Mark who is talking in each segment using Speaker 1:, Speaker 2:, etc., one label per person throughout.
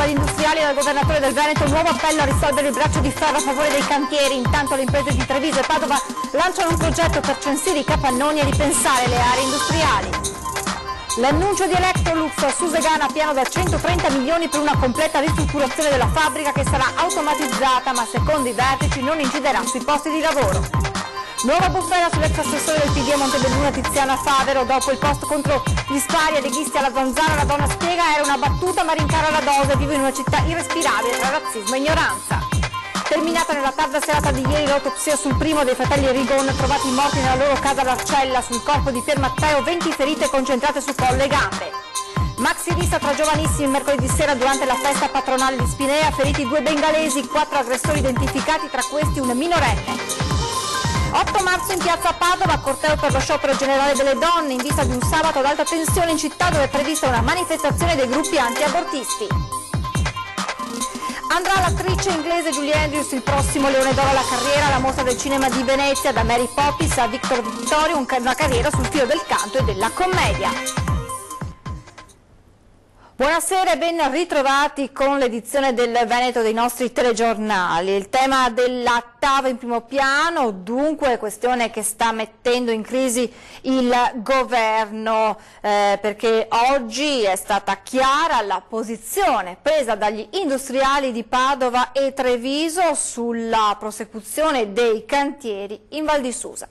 Speaker 1: dagli industriali e dal governatore del Veneto, nuovo appello a risolvere il braccio di ferro a favore dei cantieri. Intanto le imprese di Treviso e Padova lanciano un progetto per censire i capannoni e ripensare le aree industriali. L'annuncio di Electrolux a Susegana, piano da 130 milioni per una completa ristrutturazione della fabbrica che sarà automatizzata, ma secondo i vertici non inciderà sui posti di lavoro. Nuova bufera sull'ex assessore del PD a Montebelluna Tiziana Favero. Dopo il post contro gli spari e leghisti alla Zanzara, la donna spiega era una battuta ma rincara la dose, vive in una città irrespirabile tra razzismo e ignoranza. Terminata nella tarda serata di ieri l'autopsia sul primo dei fratelli Rigon, trovati morti nella loro casa d'Arcella. Sul corpo di Pier Matteo 20 ferite concentrate su collo e gambe. Maxi rissa tra giovanissimi mercoledì sera durante la festa patronale di Spinea, feriti 2 bengalesi, 4 aggressori identificati, tra questi un minorenne. 8 marzo in piazza Padova, corteo per lo sciopero generale delle donne in vista di un sabato ad alta tensione in città dove è prevista una manifestazione dei gruppi anti-abortisti. Andrà l'attrice inglese Julie Andrews il prossimo Leone d'Oro alla carriera alla Mostra del Cinema di Venezia, da Mary Poppins a Victor Vittorio, una carriera sul filo del canto e della commedia. Buonasera e ben ritrovati con l'edizione del Veneto dei nostri telegiornali. Il tema della TAV in primo piano, dunque questione che sta mettendo in crisi il governo, perché oggi è stata chiara la posizione presa dagli industriali di Padova e Treviso sulla prosecuzione dei cantieri in Val di Susa.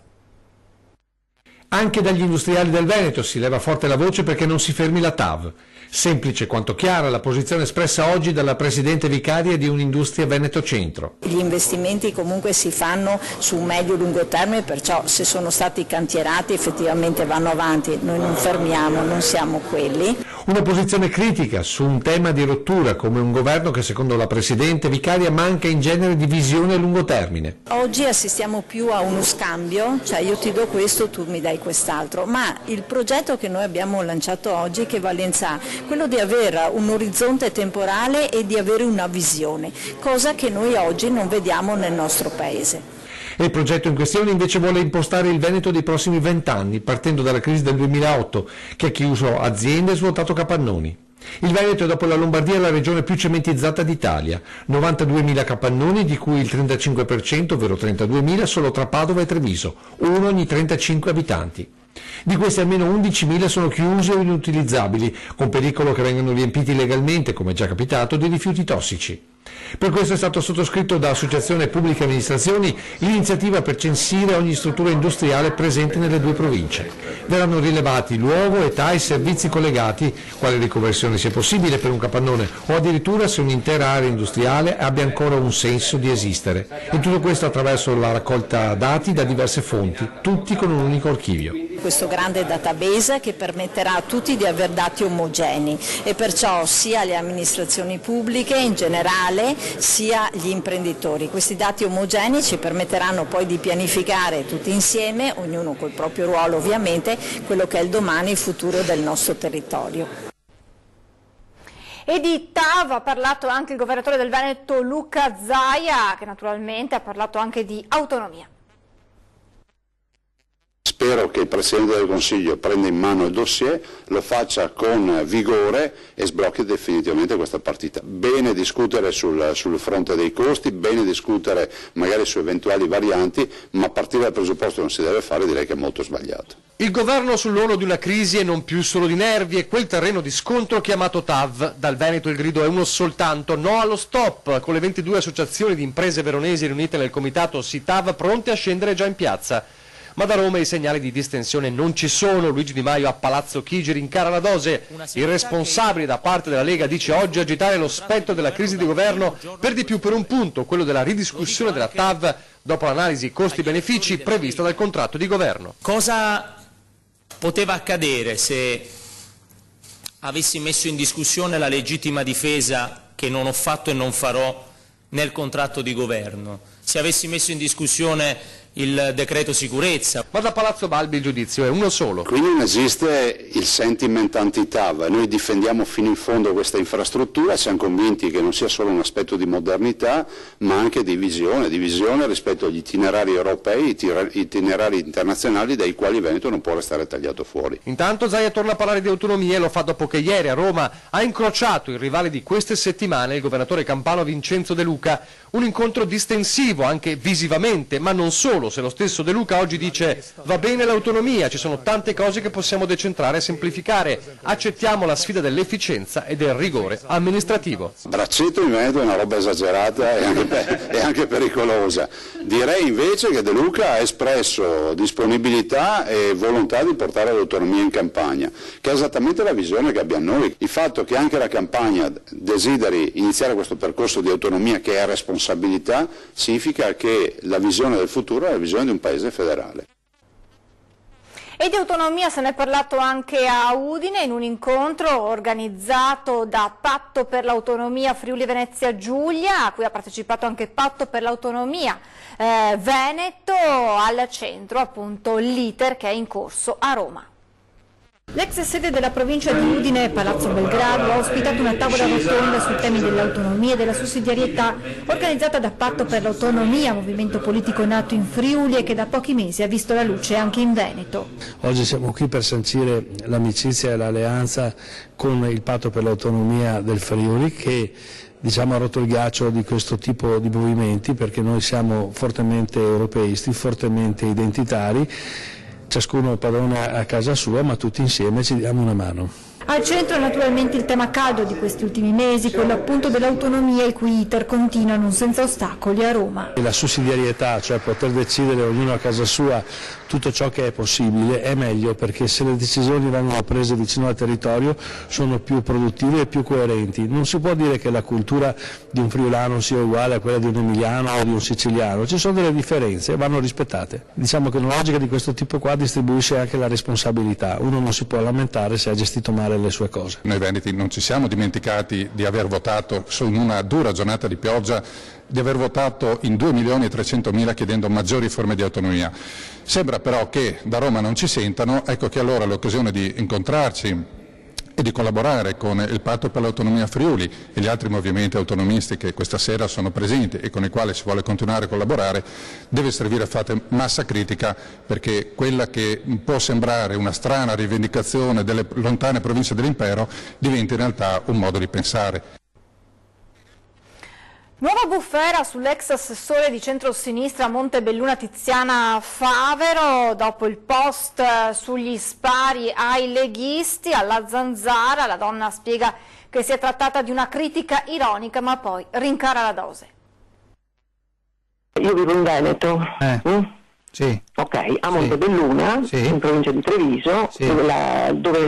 Speaker 2: Anche dagli industriali del Veneto si leva forte la voce perché non si fermi la TAV. Semplice quanto chiara la posizione espressa oggi dalla presidente vicaria di Un'Industria Veneto Centro.
Speaker 3: Gli investimenti comunque si fanno su un medio-lungo termine, perciò se sono stati cantierati effettivamente vanno avanti, noi non fermiamo, non siamo quelli.
Speaker 2: Una posizione critica su un tema di rottura come un governo che secondo la presidente vicaria manca in genere di visione a lungo termine.
Speaker 3: Oggi assistiamo più a uno scambio, cioè io ti do questo, tu mi dai quest'altro, ma il progetto che noi abbiamo lanciato oggi che valenza ha? Quello di avere un orizzonte temporale e di avere una visione, cosa che noi oggi non vediamo nel nostro Paese.
Speaker 2: Il progetto in questione invece vuole impostare il Veneto dei prossimi 20 anni, partendo dalla crisi del 2008, che ha chiuso aziende e svuotato capannoni. Il Veneto è dopo la Lombardia la regione più cementizzata d'Italia, 92.000 capannoni, di cui il 35%, ovvero 32.000, solo tra Padova e Treviso, uno ogni 35 abitanti. Di questi almeno 11.000 sono chiusi o inutilizzabili, con pericolo che vengano riempiti legalmente, come è già capitato, di rifiuti tossici. Per questo è stato sottoscritto da Associazione Pubbliche Amministrazioni l'iniziativa per censire ogni struttura industriale presente nelle due province. Verranno rilevati luogo, età e servizi collegati, quale riconversione sia possibile per un capannone o addirittura se un'intera area industriale abbia ancora un senso di esistere. E tutto questo attraverso la raccolta dati da diverse fonti, tutti con un unico archivio.
Speaker 3: Questo grande database che permetterà a tutti di avere dati omogenei e perciò sia le amministrazioni pubbliche in generale sia gli imprenditori. Questi dati omogenei ci permetteranno poi di pianificare tutti insieme, ognuno col proprio ruolo ovviamente, quello che è il domani, il futuro del nostro territorio.
Speaker 1: E di TAV ha parlato anche il governatore del Veneto Luca Zaia, che naturalmente ha parlato anche di autonomia.
Speaker 4: Spero che il Presidente del Consiglio prenda in mano il dossier, lo faccia con vigore e sblocchi definitivamente questa partita. Bene discutere sul fronte dei costi, bene discutere magari su eventuali varianti, ma a partire dal presupposto che non si deve fare direi che è molto sbagliato.
Speaker 5: Il governo sull'orlo di una crisi e non più solo di nervi è quel terreno di scontro chiamato TAV. Dal Veneto il grido è uno soltanto, no allo stop, con le 22 associazioni di imprese veronesi riunite nel comitato SITAV pronte a scendere già in piazza. Ma da Roma i segnali di distensione non ci sono. Luigi Di Maio a Palazzo Chigi rincara la dose. Il responsabile da parte della Lega dice oggi agitare lo spettro della crisi di governo, per di più per un punto, quello della ridiscussione della TAV dopo l'analisi costi-benefici prevista dal contratto di governo.
Speaker 6: Cosa poteva accadere se avessi messo in discussione la legittima difesa, che non ho fatto e non farò, nel contratto di governo? Se avessi messo in discussione il decreto sicurezza.
Speaker 5: Ma da Palazzo Balbi il giudizio è uno solo.
Speaker 4: Quindi non esiste il sentiment anti-TAV, noi difendiamo fino in fondo questa infrastruttura, siamo convinti che non sia solo un aspetto di modernità ma anche di visione rispetto agli itinerari europei, itinerari internazionali dai quali Veneto non può restare tagliato fuori.
Speaker 5: Intanto Zaia torna a parlare di autonomia e lo fa dopo che ieri a Roma ha incrociato il rivale di queste settimane, il governatore campano Vincenzo De Luca, un incontro distensivo anche visivamente, ma non solo. Se lo stesso De Luca oggi dice va bene l'autonomia, ci sono tante cose che possiamo decentrare e semplificare, accettiamo la sfida dell'efficienza e del rigore amministrativo.
Speaker 4: Braccetto in Veneto è una roba esagerata e anche pericolosa. Direi invece che De Luca ha espresso disponibilità e volontà di portare l'autonomia in Campania, che è esattamente la visione che abbiamo noi. Il fatto che anche la Campania desideri iniziare questo percorso di autonomia che è responsabilità significa che la visione del futuro è la visione di un paese federale.
Speaker 1: E di autonomia se ne è parlato anche a Udine in un incontro organizzato da Patto per l'Autonomia Friuli Venezia Giulia, a cui ha partecipato anche Patto per l'Autonomia Veneto, al centro appunto l'iter che è in corso a Roma. L'ex sede della provincia di Udine, Palazzo Belgrado, ha ospitato una tavola rotonda sui temi dell'autonomia e della sussidiarietà organizzata da Patto per l'Autonomia, movimento politico nato in Friuli e che da pochi mesi ha visto la luce anche in Veneto.
Speaker 7: Oggi siamo qui per sancire l'amicizia e l'alleanza con il Patto per l'Autonomia del Friuli che ha rotto il ghiaccio di questo tipo di movimenti, perché noi siamo fortemente europeisti, fortemente identitari, ciascuno padrone a casa sua, ma tutti insieme ci diamo una mano.
Speaker 1: Al centro naturalmente il tema caldo di questi ultimi mesi, quello appunto dell'autonomia, i cui iter continuano senza ostacoli a Roma.
Speaker 7: La sussidiarietà, cioè poter decidere ognuno a casa sua tutto ciò che è possibile, è meglio, perché se le decisioni vengono prese vicino al territorio sono più produttive e più coerenti. Non si può dire che la cultura di un friulano sia uguale a quella di un emiliano o di un siciliano, ci sono delle differenze e vanno rispettate. Diciamo che una logica di questo tipo qua distribuisce anche la responsabilità, uno non si può lamentare se ha gestito male le sue cose.
Speaker 8: Noi veneti non ci siamo dimenticati di aver votato in una dura giornata di pioggia, di aver votato in 2.300.000 chiedendo maggiori forme di autonomia. Sembra però che da Roma non ci sentano, ecco che allora l'occasione di incontrarci e di collaborare con il Patto per l'Autonomia Friuli e gli altri movimenti autonomisti che questa sera sono presenti e con i quali si vuole continuare a collaborare, deve servire a fare massa critica, perché quella che può sembrare una strana rivendicazione delle lontane province dell'impero diventa in realtà un modo di pensare.
Speaker 1: Nuova bufera sull'ex assessore di centro-sinistra Montebelluna Tiziana Favero, dopo il post sugli spari ai leghisti alla Zanzara. La donna spiega che si è trattata di una critica ironica, ma poi rincara la dose.
Speaker 9: Io vivo in Veneto.
Speaker 10: Sì.
Speaker 9: Ok, a Montebelluna,
Speaker 10: sì,
Speaker 9: in provincia di Treviso,
Speaker 10: sì,
Speaker 9: dove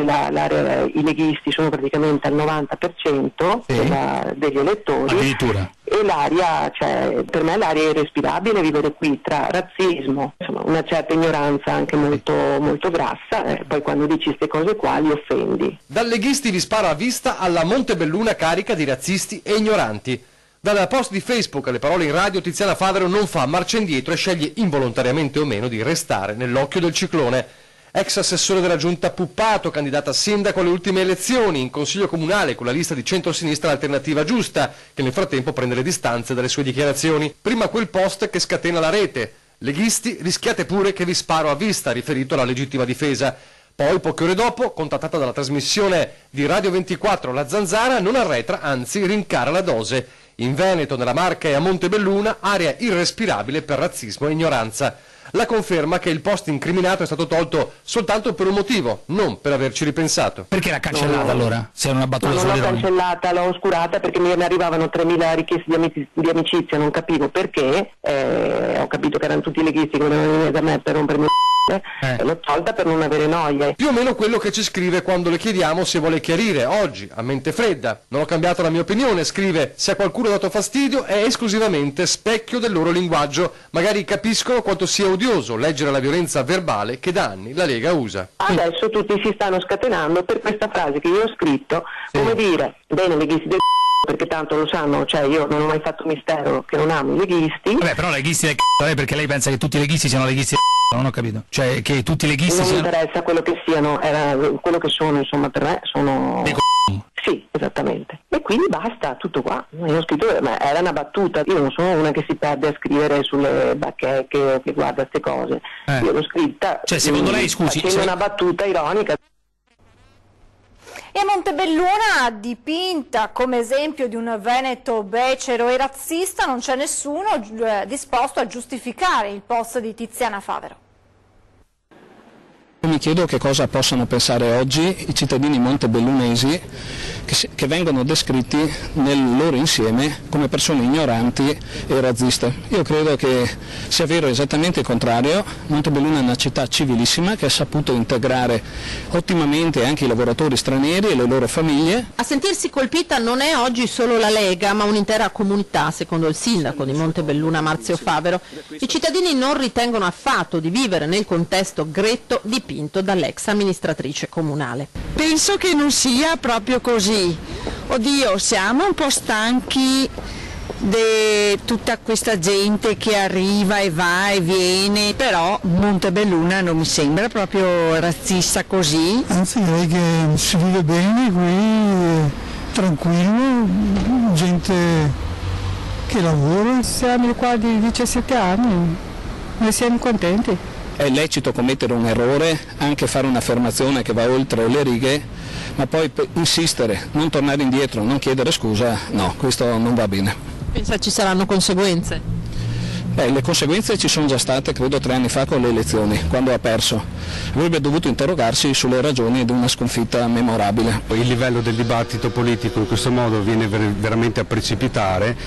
Speaker 9: i leghisti sono praticamente al 90%
Speaker 10: sì,
Speaker 9: degli elettori.
Speaker 10: Addirittura.
Speaker 9: E l'aria, cioè, per me l'aria è irrespirabile, vivere qui tra razzismo, insomma, una certa ignoranza anche molto, molto grassa, poi quando dici queste cose qua li offendi.
Speaker 5: Dal leghisti vi spara a vista alla Montebelluna carica di razzisti e ignoranti. Dalla post di Facebook alle parole in radio, Tiziana Favero non fa marcia indietro e sceglie involontariamente o meno di restare nell'occhio del ciclone. Ex assessore della giunta Puppato, candidata a sindaco alle ultime elezioni, in consiglio comunale con la lista di centro-sinistra Alternativa Giusta, che nel frattempo prende le distanze dalle sue dichiarazioni. Prima quel post che scatena la rete. Leghisti, rischiate pure che vi sparo a vista, riferito alla legittima difesa. Poi, poche ore dopo, contattata dalla trasmissione di Radio 24 La Zanzara, non arretra, anzi rincara la dose. In Veneto, nella Marca e a Montebelluna, area irrespirabile per razzismo e ignoranza. La conferma che il post incriminato è stato tolto soltanto per un motivo, non per averci ripensato.
Speaker 10: Perché l'ha cancellata allora? Se era una battuta
Speaker 9: non l'ho cancellata, l'ho oscurata perché mi arrivavano 3.000 richieste di amicizia, non capivo perché, ho capito che erano tutti leghisti che venivano da me per rompermi l'ho tolta per non avere noia.
Speaker 5: Più o meno quello che ci scrive quando le chiediamo se vuole chiarire oggi, a mente fredda. Non ho cambiato la mia opinione, scrive: se a qualcuno ha dato fastidio è esclusivamente specchio del loro linguaggio, magari capiscono quanto sia odioso leggere la violenza verbale che da anni la Lega usa.
Speaker 9: Adesso tutti si stanno scatenando per questa frase che io ho scritto, come dire, bene, leghisti del perché tanto lo sanno, cioè io non ho mai fatto mistero che non amo i leghisti.
Speaker 10: Vabbè, però leghisti del c***o, perché lei pensa che tutti i leghisti siano leghisti del c***o, non ho capito. Cioè che tutti i leghisti
Speaker 9: non
Speaker 10: siano...
Speaker 9: mi interessa quello che siano, quello che sono, insomma, per me sono...
Speaker 10: dei c***i.
Speaker 9: Sì, esattamente. E quindi basta, tutto qua. Io ho scritto, ma era una battuta, io non sono una che si perde a scrivere sulle bacheche o che guarda queste cose. Io l'ho scritta,
Speaker 10: cioè secondo lei, scusi,
Speaker 9: facendo una battuta ironica.
Speaker 1: E Montebelluna, dipinta come esempio di un Veneto becero e razzista, non c'è nessuno disposto a giustificare il post di Tiziana Favero.
Speaker 7: Mi chiedo che cosa possano pensare oggi i cittadini montebellunesi che vengono descritti nel loro insieme come persone ignoranti e razziste. Io credo che sia vero esattamente il contrario. Montebelluna è una città civilissima che ha saputo integrare ottimamente anche i lavoratori stranieri e le loro famiglie.
Speaker 11: A sentirsi colpita non è oggi solo la Lega, ma un'intera comunità, secondo il sindaco di Montebelluna Marzio Favero. I cittadini non ritengono affatto di vivere nel contesto gretto dipinto dall'ex amministratrice comunale.
Speaker 12: Penso che non sia proprio così. Oddio, siamo un po' stanchi di tutta questa gente che arriva e va e viene, però Montebelluna non mi sembra proprio razzista così.
Speaker 13: Anzi, direi che si vive bene qui, tranquillo, gente che lavora.
Speaker 12: Siamo qua di 17 anni e siamo contenti.
Speaker 7: È lecito commettere un errore, anche fare un'affermazione che va oltre le righe, ma poi insistere, non tornare indietro, non chiedere scusa, no, questo non va bene.
Speaker 11: Pensa ci saranno conseguenze?
Speaker 7: Le conseguenze ci sono già state, credo 3 anni fa con le elezioni, quando ha perso. Avrebbe dovuto interrogarsi sulle ragioni di una sconfitta memorabile.
Speaker 14: Il livello del dibattito politico in questo modo viene veramente a precipitare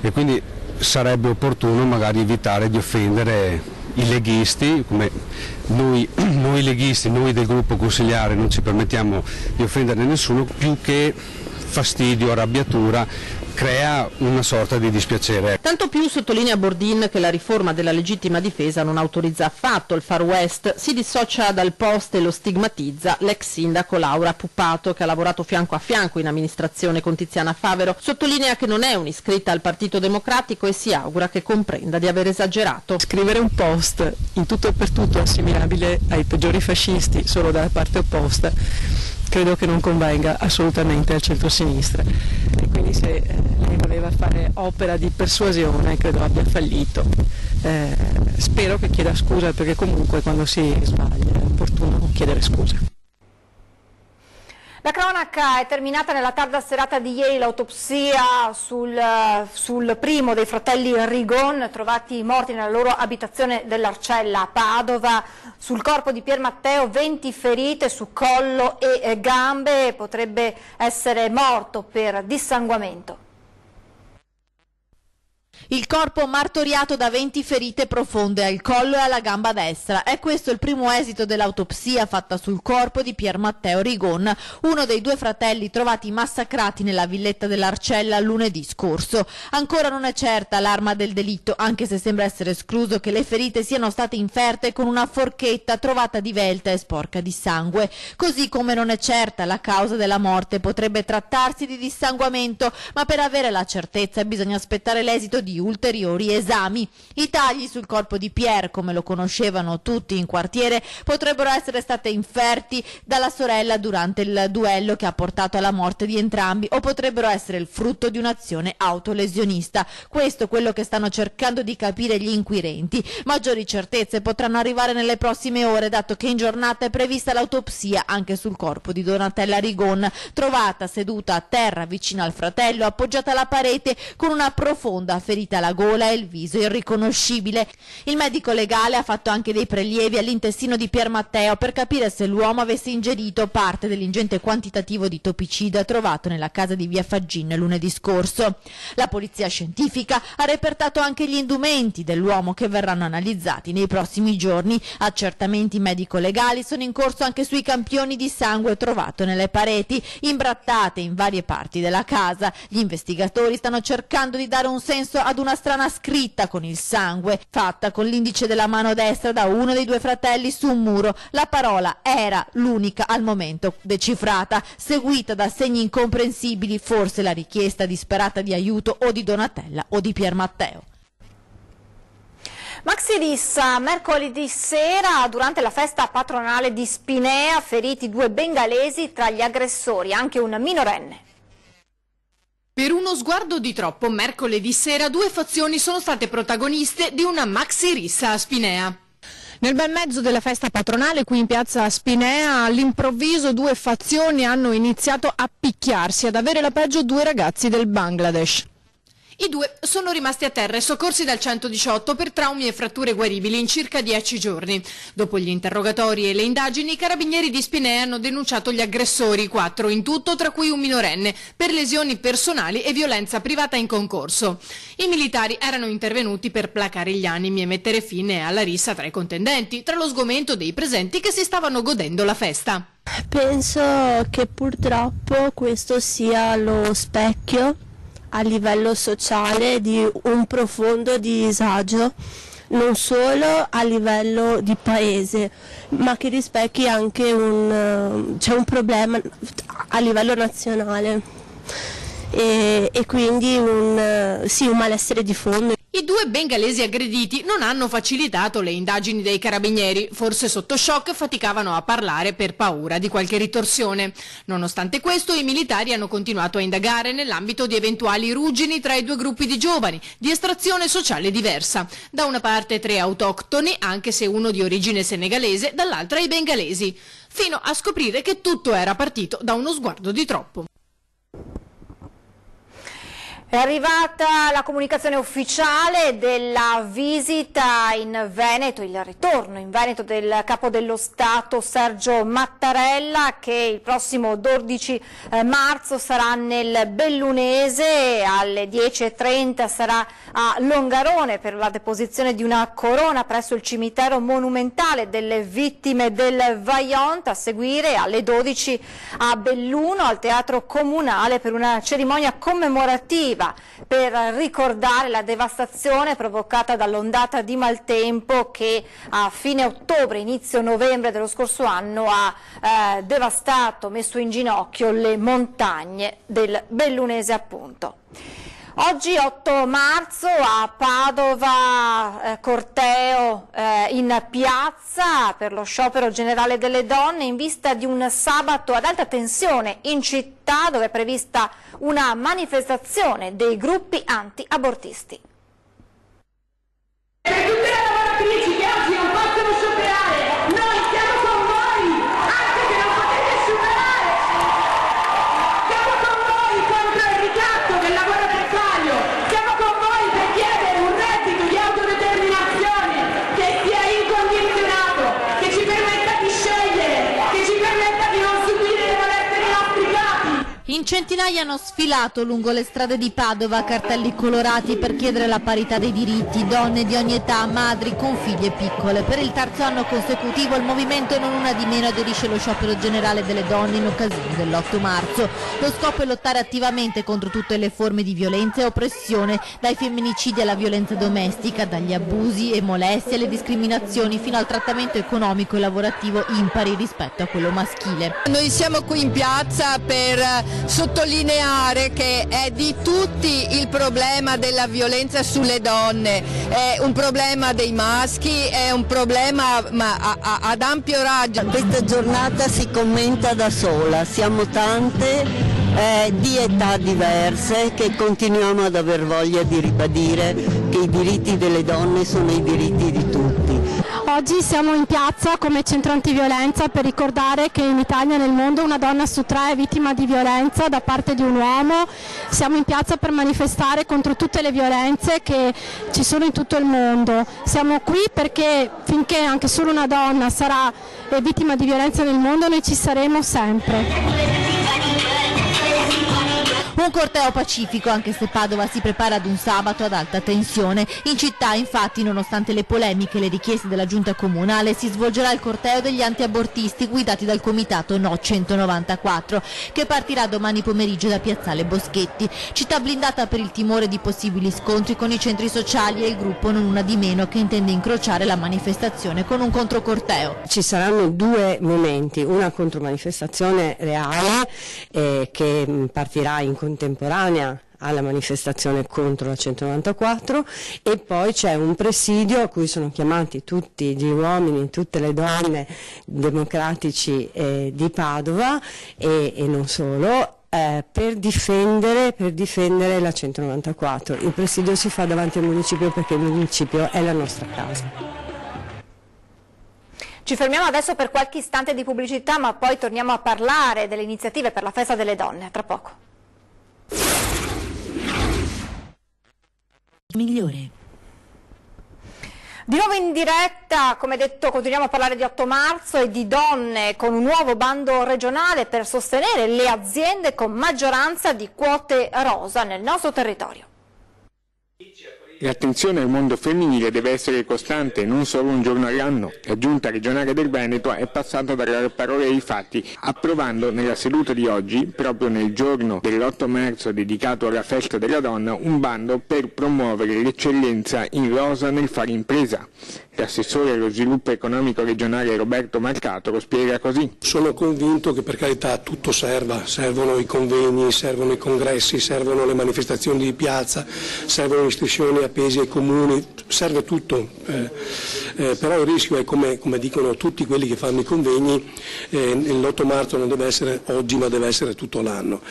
Speaker 14: e quindi sarebbe opportuno magari evitare di offendere i leghisti, come noi leghisti, noi del gruppo consigliare non ci permettiamo di offendere nessuno, più che fastidio, arrabbiatura, crea una sorta di dispiacere.
Speaker 11: Tanto più sottolinea Bordin che la riforma della legittima difesa non autorizza affatto il Far West, si dissocia dal post e lo stigmatizza l'ex sindaco Laura Puppato, che ha lavorato fianco a fianco in amministrazione con Tiziana Favero. Sottolinea che non è un'iscritta al Partito Democratico e si augura che comprenda di aver esagerato.
Speaker 12: Scrivere un post in tutto e per tutto assimilabile ai peggiori fascisti solo dalla parte opposta credo che non convenga assolutamente al centro-sinistra, e quindi se lei voleva fare opera di persuasione credo abbia fallito. Spero che chieda scusa, perché comunque quando si sbaglia è opportuno chiedere scusa.
Speaker 1: La cronaca è terminata nella tarda serata di ieri, l'autopsia sul primo dei fratelli Rigon, trovati morti nella loro abitazione dell'Arcella a Padova. Sul corpo di Pier Matteo 20 ferite su collo e gambe, potrebbe essere morto per dissanguamento.
Speaker 11: Il corpo martoriato da 20 ferite profonde al collo e alla gamba destra. È questo il primo esito dell'autopsia fatta sul corpo di Pier Matteo Rigon, uno dei 2 fratelli trovati massacrati nella villetta dell'Arcella lunedì scorso. Ancora non è certa l'arma del delitto, anche se sembra essere escluso che le ferite siano state inferte con una forchetta trovata divelta e sporca di sangue. Così come non è certa la causa della morte, potrebbe trattarsi di dissanguamento, ma per avere la certezza bisogna aspettare l'esito di ulteriori esami. I tagli sul corpo di Pier, come lo conoscevano tutti in quartiere, potrebbero essere state inferti dalla sorella durante il duello che ha portato alla morte di entrambi, o potrebbero essere il frutto di un'azione autolesionista. Questo è quello che stanno cercando di capire gli inquirenti. Maggiori certezze potranno arrivare nelle prossime ore, dato che in giornata è prevista l'autopsia anche sul corpo di Donatella Rigon, trovata seduta a terra vicino al fratello, appoggiata alla parete con una profonda ferita ferite alla gola e il viso irriconoscibile. Il medico legale ha fatto anche dei prelievi all'intestino di Pier Matteo per capire se l'uomo avesse ingerito parte dell'ingente quantitativo di topicida trovato nella casa di via Faggin lunedì scorso. La polizia scientifica ha repertato anche gli indumenti dell'uomo che verranno analizzati nei prossimi giorni. Accertamenti medico-legali sono in corso anche sui campioni di sangue trovato nelle pareti, imbrattate in varie parti della casa. Gli investigatori stanno cercando di dare un senso ad una strana scritta con il sangue, fatta con l'indice della mano destra da uno dei due fratelli su un muro. La parola era l'unica al momento decifrata, seguita da segni incomprensibili, forse la richiesta disperata di aiuto o di Donatella o di Pier Matteo.
Speaker 1: Maxi rissa mercoledì sera durante la festa patronale di Spinea, feriti 2 bengalesi, tra gli aggressori anche un minorenne.
Speaker 15: Per uno sguardo di troppo, mercoledì sera 2 fazioni sono state protagoniste di una maxi rissa a Spinea. Nel bel mezzo della festa patronale qui in piazza Spinea, all'improvviso 2 fazioni hanno iniziato a picchiarsi, ad avere la peggio 2 ragazzi del Bangladesh. I 2 sono rimasti a terra e soccorsi dal 118 per traumi e fratture guaribili in circa 10 giorni. Dopo gli interrogatori e le indagini, i carabinieri di Spinea hanno denunciato gli aggressori, 4 in tutto, tra cui un minorenne, per lesioni personali e violenza privata in concorso. I militari erano intervenuti per placare gli animi e mettere fine alla rissa tra i contendenti, tra lo sgomento dei presenti che si stavano godendo la festa.
Speaker 16: Penso che purtroppo questo sia lo specchio a livello sociale di un profondo disagio, non solo a livello di paese, ma che rispecchi anche c'è un problema a livello nazionale e quindi un malessere di fondo.
Speaker 15: I 2 bengalesi aggrediti non hanno facilitato le indagini dei carabinieri, forse sotto shock faticavano a parlare per paura di qualche ritorsione. Nonostante questo, i militari hanno continuato a indagare nell'ambito di eventuali ruggini tra i 2 gruppi di giovani, di estrazione sociale diversa. Da una parte 3 autoctoni, anche se uno di origine senegalese, dall'altra i bengalesi, fino a scoprire che tutto era partito da uno sguardo di troppo.
Speaker 1: È arrivata la comunicazione ufficiale della visita in Veneto, il ritorno in Veneto del Capo dello Stato Sergio Mattarella, che il prossimo 12 marzo sarà nel Bellunese, alle 10:30 sarà a Longarone per la deposizione di una corona presso il cimitero monumentale delle vittime del Vajont, a seguire alle 12 a Belluno al Teatro Comunale per una cerimonia commemorativa per ricordare la devastazione provocata dall'ondata di maltempo che a fine ottobre, inizio novembre dello scorso anno ha devastato, messo in ginocchio le montagne del Bellunese appunto. Oggi 8 marzo a Padova corteo in piazza per lo sciopero generale delle donne in vista di un sabato ad alta tensione in città dove è prevista una manifestazione dei gruppi anti-abortisti.
Speaker 17: Per tutte le lavoratrici che oggi non possono scioperare, noi siamo con voi, anche se non potete scioperare. Siamo con voi contro il ricatto del lavoro precario, siamo con voi per chiedere un reddito di autodeterminazione che sia incondizionato, che ci permetta di scegliere, che ci permetta di non subire le molestie dei nostri capi.
Speaker 11: In centinaia hanno sfilato lungo le strade di Padova cartelli colorati per chiedere la parità dei diritti, donne di ogni età, madri con figlie piccole. Per il 3° anno consecutivo il movimento non una di meno aderisce allo sciopero generale delle donne in occasione dell'8 marzo. Lo scopo è lottare attivamente contro tutte le forme di violenza e oppressione, dai femminicidi alla violenza domestica, dagli abusi e molestie alle discriminazioni fino al trattamento economico e lavorativo impari rispetto a quello maschile.
Speaker 18: Noi siamo qui in piazza per sottolineare che è di tutti il problema della violenza sulle donne, è un problema dei maschi, è un problema ad ampio raggio.
Speaker 19: Questa giornata si commenta da sola, siamo tante di età diverse che continuiamo ad aver voglia di ribadire che i diritti delle donne sono i diritti di tutti.
Speaker 20: Oggi siamo in piazza come centro antiviolenza per ricordare che in Italia e nel mondo una donna su 3 è vittima di violenza da parte di un uomo. Siamo in piazza per manifestare contro tutte le violenze che ci sono in tutto il mondo. Siamo qui perché finché anche solo una donna sarà vittima di violenza nel mondo, noi ci saremo sempre.
Speaker 11: Un corteo pacifico, anche se Padova si prepara ad un sabato ad alta tensione. In città, infatti, nonostante le polemiche e le richieste della giunta comunale, si svolgerà il corteo degli antiabortisti guidati dal comitato No 194, che partirà domani pomeriggio da Piazzale Boschetti. Città blindata per il timore di possibili scontri con i centri sociali e il gruppo Non Una di Meno, che intende incrociare la manifestazione con un controcorteo.
Speaker 21: Ci saranno 2 momenti, una contromanifestazione reale che partirà in contemporanea alla manifestazione contro la 194 e poi c'è un presidio a cui sono chiamati tutti gli uomini, tutte le donne democratici di Padova e non solo, per difendere la 194. Il presidio si fa davanti al municipio perché il municipio è la nostra casa.
Speaker 1: Ci fermiamo adesso per qualche istante di pubblicità, ma poi torniamo a parlare delle iniziative per la festa delle donne, tra poco.
Speaker 22: Migliore.
Speaker 1: Di nuovo in diretta, come detto, continuiamo a parlare di 8 marzo e di donne con un nuovo bando regionale per sostenere le aziende con maggioranza di quote rosa nel nostro territorio.
Speaker 23: L'attenzione al mondo femminile deve essere costante, non solo un giorno all'anno. La Giunta regionale del Veneto è passata dalle parole ai fatti, approvando nella seduta di oggi, proprio nel giorno dell'8 marzo dedicato alla festa della donna, un bando per promuovere l'eccellenza in rosa nel fare impresa. L'assessore allo sviluppo economico regionale Roberto Marcato lo spiega così.
Speaker 24: Sono convinto che per carità tutto servono i convegni, servono i congressi, servono le manifestazioni di piazza, servono le iscrizioni appesi ai comuni, serve tutto, però il rischio è come dicono tutti quelli che fanno i convegni, l'8 marzo non deve essere oggi ma deve essere tutto l'anno.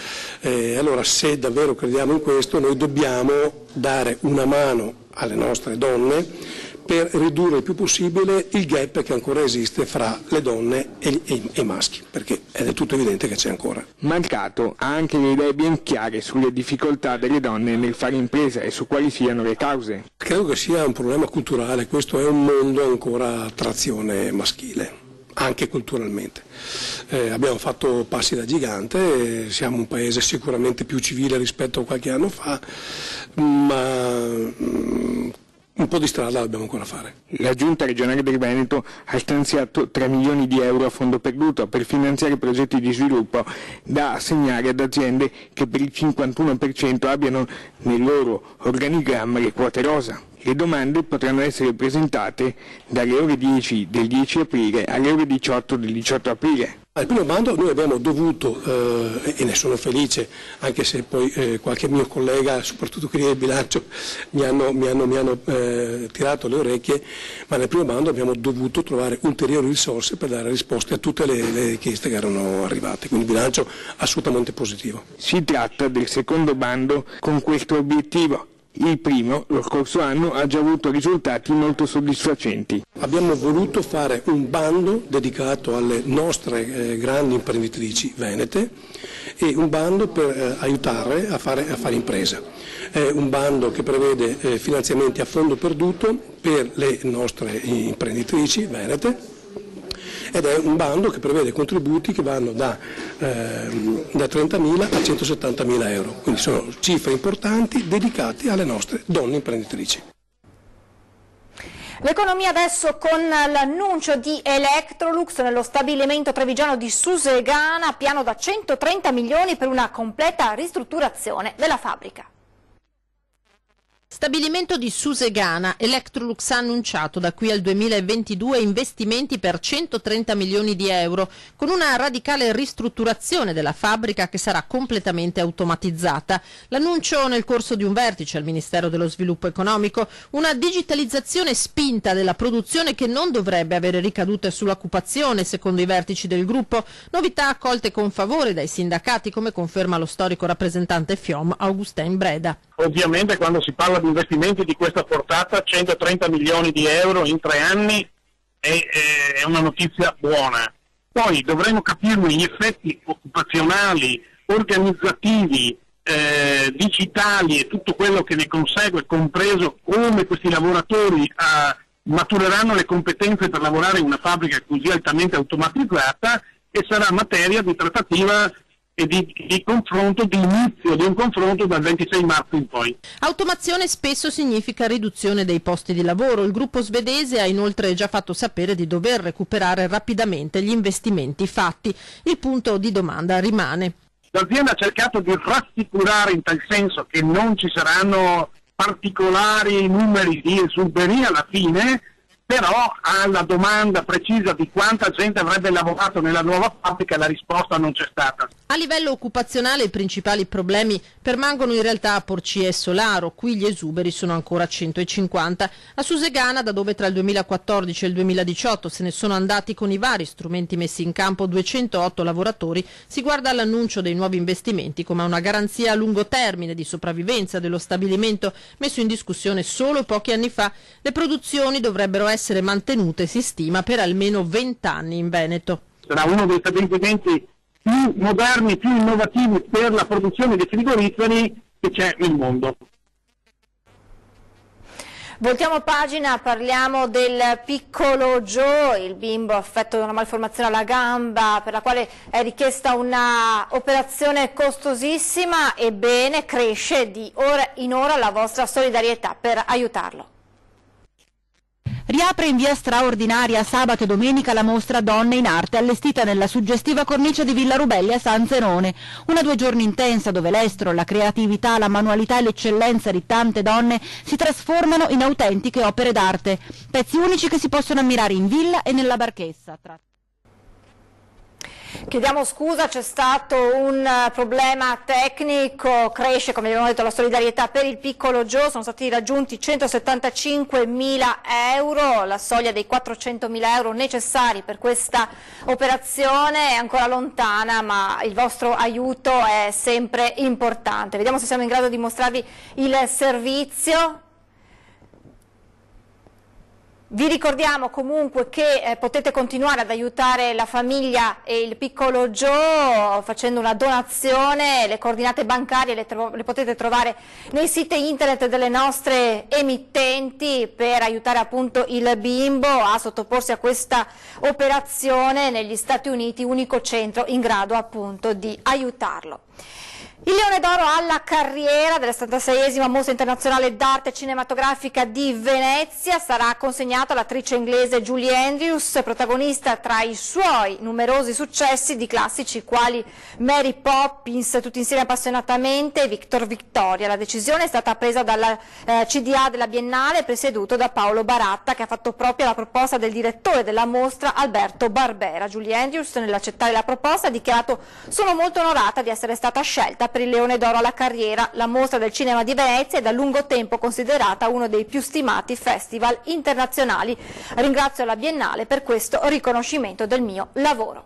Speaker 24: Allora se davvero crediamo in questo noi dobbiamo dare una mano alle nostre donne per ridurre il più possibile il gap che ancora esiste fra le donne e i maschi, perché è del tutto evidente che c'è ancora.
Speaker 23: Marcato ha anche le idee ben chiare sulle difficoltà delle donne nel fare impresa e su quali siano le cause.
Speaker 24: Credo che sia un problema culturale, questo è un mondo ancora a trazione maschile, anche culturalmente. Abbiamo fatto passi da gigante, siamo un paese sicuramente più civile rispetto a qualche anno fa, ma un po' di strada dobbiamo ancora fare.
Speaker 23: La Giunta regionale del Veneto ha stanziato 3 milioni di euro a fondo perduto per finanziare progetti di sviluppo da assegnare ad aziende che per il 51% abbiano nel loro organigramma le quote rosa. Le domande potranno essere presentate dalle ore 10 del 10 aprile alle ore 18 del 18 aprile.
Speaker 24: Al primo bando noi abbiamo dovuto, e ne sono felice, anche se poi qualche mio collega, soprattutto quelli del bilancio, mi hanno tirato le orecchie, ma nel primo bando abbiamo dovuto trovare ulteriori risorse per dare risposte a tutte le richieste che erano arrivate, quindi bilancio assolutamente positivo.
Speaker 23: Si tratta del secondo bando con questo obiettivo. Il primo, lo scorso anno, ha già avuto risultati molto soddisfacenti.
Speaker 24: Abbiamo voluto fare un bando dedicato alle nostre grandi imprenditrici venete e un bando per aiutarle a fare impresa. È un bando che prevede finanziamenti a fondo perduto per le nostre imprenditrici venete ed è un bando che prevede contributi che vanno da 30.000 a 170.000 euro, quindi sono cifre importanti dedicate alle nostre donne imprenditrici.
Speaker 1: L'economia adesso con l'annuncio di Electrolux nello stabilimento trevigiano di Susegana, piano da 130 milioni per una completa ristrutturazione della fabbrica.
Speaker 25: Stabilimento di Susegana, Electrolux ha annunciato da qui al 2022 investimenti per 130 milioni di euro, con una radicale ristrutturazione della fabbrica che sarà completamente automatizzata. L'annuncio nel corso di un vertice al Ministero dello Sviluppo Economico, una digitalizzazione spinta della produzione che non dovrebbe avere ricadute sull'occupazione, secondo i vertici del gruppo, novità accolte con favore dai sindacati, come conferma lo storico rappresentante FIOM Augustin Breda.
Speaker 26: Ovviamente quando si parla di investimenti di questa portata, 130 milioni di euro in 3 anni
Speaker 2: è una notizia buona. Poi dovremo capirne gli effetti occupazionali, organizzativi, digitali e tutto quello che ne consegue, compreso come questi lavoratori matureranno le competenze per lavorare in una fabbrica così altamente automatizzata, e sarà materia di trattativa e di confronto, di inizio di un confronto dal 26 marzo in poi.
Speaker 25: Automazione spesso significa riduzione dei posti di lavoro. Il gruppo svedese ha inoltre già fatto sapere di dover recuperare rapidamente gli investimenti fatti. Il punto di domanda rimane.
Speaker 2: L'azienda ha cercato di rassicurare in tal senso che non ci saranno particolari numeri di esuberia alla fine, però alla domanda precisa di quanta gente avrebbe lavorato nella nuova fabbrica la risposta non c'è stata.
Speaker 25: A livello occupazionale i principali problemi permangono in realtà a Porcia e Solaro, qui gli esuberi sono ancora 150. A Susegana, da dove tra il 2014 e il 2018 se ne sono andati con i vari strumenti messi in campo 208 lavoratori, si guarda all'annuncio dei nuovi investimenti come a una garanzia a lungo termine di sopravvivenza dello stabilimento messo in discussione solo pochi anni fa. Le produzioni dovrebbero essere mantenute, si stima, per almeno 20 anni in Veneto.
Speaker 2: Sarà uno dei stabilimenti più moderni, più innovativi per la produzione di frigoriferi che c'è nel mondo.
Speaker 1: Voltiamo pagina, parliamo del piccolo Joe, il bimbo affetto da una malformazione alla gamba per la quale è richiesta una operazione costosissima. Ebbene, cresce di ora in ora la vostra solidarietà per aiutarlo.
Speaker 3: Riapre in via straordinaria sabato e domenica la mostra Donne in Arte, allestita nella suggestiva cornice di Villa Rubelli a San Zenone. Una 2 giorni intensa dove l'estro, la creatività, la manualità e l'eccellenza di tante donne si trasformano in autentiche opere d'arte. Pezzi unici che si possono ammirare in villa e nella Barchessa.
Speaker 1: Chiediamo scusa, c'è stato un problema tecnico, cresce come abbiamo detto la solidarietà per il piccolo Joe, sono stati raggiunti 175.000 euro, la soglia dei 400.000 euro necessari per questa operazione è ancora lontana, ma il vostro aiuto è sempre importante. Vediamo se siamo in grado di mostrarvi il servizio. Vi ricordiamo comunque che potete continuare ad aiutare la famiglia e il piccolo Joe facendo una donazione, le coordinate bancarie le potete trovare nei siti internet delle nostre emittenti per aiutare appunto il bimbo a sottoporsi a questa operazione negli Stati Uniti, unico centro in grado appunto di aiutarlo. Il Leone d'Oro alla carriera della 76esima Mostra Internazionale d'Arte Cinematografica di Venezia sarà consegnato all'attrice inglese Julie Andrews, protagonista tra i suoi numerosi successi di classici quali Mary Poppins, Tutti insieme appassionatamente, e Victor Victoria. La decisione è stata presa dalla CDA della Biennale, presieduto da Paolo Baratta, che ha fatto propria la proposta del direttore della mostra Alberto Barbera. Julie Andrews, nell'accettare la proposta, ha dichiarato: "Sono molto onorata di essere stata scelta per il Leone d'Oro alla carriera. La mostra del cinema di Venezia è da lungo tempo considerata uno dei più stimati festival internazionali. Ringrazio la Biennale per questo riconoscimento del mio lavoro".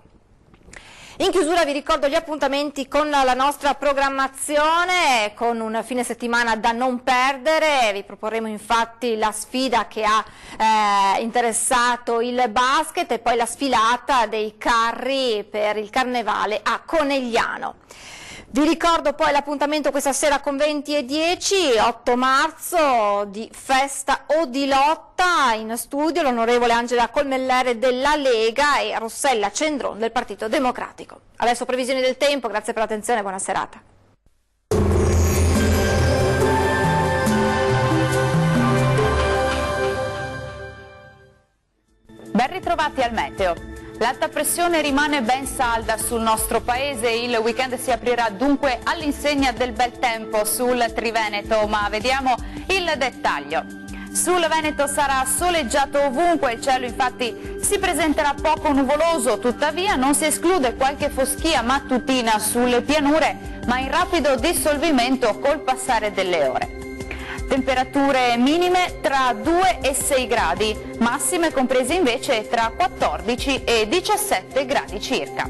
Speaker 1: In chiusura vi ricordo gli appuntamenti con la nostra programmazione, con un fine settimana da non perdere. Vi proporremo infatti la sfida che ha interessato il basket e poi la sfilata dei carri per il carnevale a Conegliano. Vi ricordo poi l'appuntamento questa sera con 20:10, 8 marzo, di Festa o di Lotta. In studio l'onorevole Angela Colmellere della Lega e Rossella Cendron del Partito Democratico. Adesso previsioni del tempo, grazie per l'attenzione, buona serata.
Speaker 4: Ben ritrovati al meteo. L'alta pressione rimane ben salda sul nostro paese, il weekend si aprirà dunque all'insegna del bel tempo sul Triveneto, ma vediamo il dettaglio. Sul Veneto sarà soleggiato ovunque, il cielo infatti si presenterà poco nuvoloso, tuttavia non si esclude qualche foschia mattutina sulle pianure, ma in rapido dissolvimento col passare delle ore. Temperature minime tra 2 e 6 gradi, massime comprese invece tra 14 e 17 gradi circa.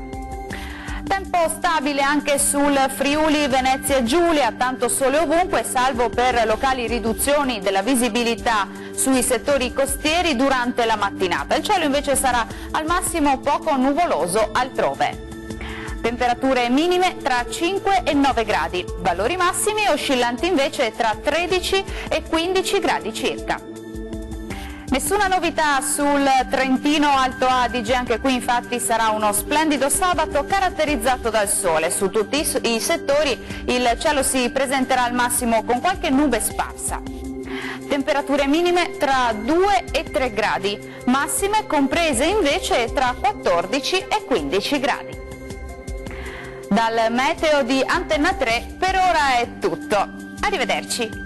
Speaker 4: Tempo stabile anche sul Friuli Venezia Giulia, tanto sole ovunque, salvo per locali riduzioni della visibilità sui settori costieri durante la mattinata. Il cielo invece sarà al massimo poco nuvoloso altrove. Temperature minime tra 5 e 9 gradi, valori massimi oscillanti invece tra 13 e 15 gradi circa. Nessuna novità sul Trentino Alto Adige, anche qui infatti sarà uno splendido sabato caratterizzato dal sole. Su tutti i settori il cielo si presenterà al massimo con qualche nube sparsa. Temperature minime tra 2 e 3 gradi, massime comprese invece tra 14 e 15 gradi. Dal meteo di Antenna 3 per ora è tutto. Arrivederci.